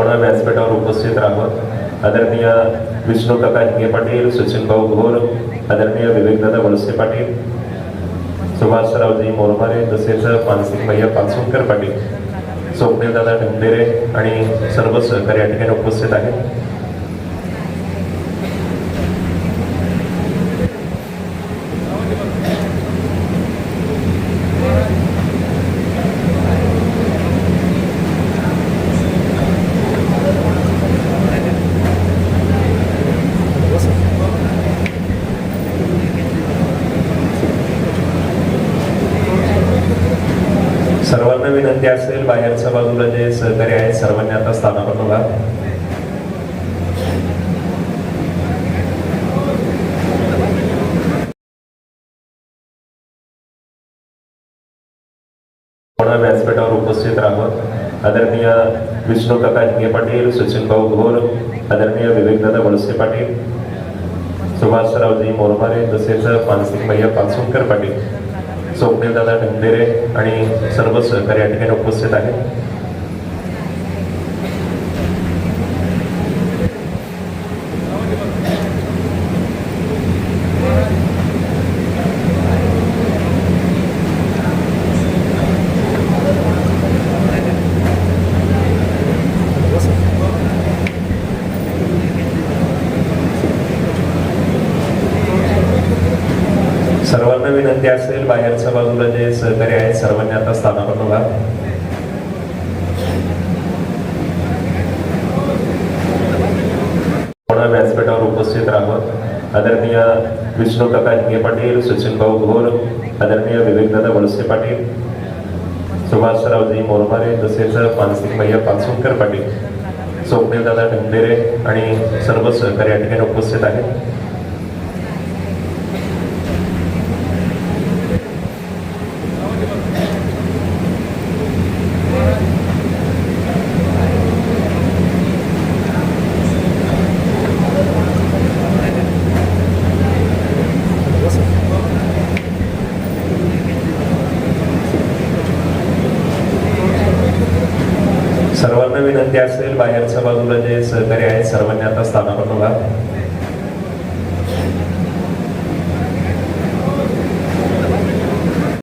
व्यासपीठावर उपस्थित राहावं। आदरणीय विष्णुकाका हिंगे पाटील, सचिनभाऊ घोर, आदरणीय विवेकदादा वळसे पाटील, सुभाषरावजी मोरमारे, तसेच मानसिंग भैया पाचुंकर पाटील, स्वप्नीलदादा ढमडेरे आणि सर्व सहकारी या ठिकाणी उपस्थित आहेत। सर्वांना विनंती असेल, बाहेरच्या बाजूला जे सहकारी आहेत सर्वांनी आता स्थानापन्न व्हा। व्यासपीठावर उपस्थित राहावं। आदरणीय विष्णुकाका हिंगे पाटील, सचिनभाऊ घोर, आदरणीय विवेकदादा वळसे पाटील, सुभाषरावजी मोरमारे, तसेच मानसिंग भैया पाचुंकर पाटील, स्वप्नीलदादा ढमडेरे आणि सर्व सहकारी या ठिकाणी उपस्थित आहेत। सर्वांना विनंती असेल, बाहेरच्या बाजूला जे सहकारी आहेत सर्वांनी आता स्थानापन्न व्हा। व्यासपीठावर उपस्थित राहावं। आदरणीय विष्णुकाका हिंगे पाटील, सचिनभाऊ घोर, आदरणीय विवेकदादा वळसे पाटील, सुभाषरावजी मोरमारे, तसेच मानसिंग भैया पाचुंकर पाटील, स्वप्नीलदादा ढमडेरे आणि सर्व सहकारी या ठिकाणी उपस्थित आहेत। सर्वांना विनंती असेल, बाहेरच्या बाजूला जे सहकारी आहेत सर्वांनी आता स्थानापन्न व्हा।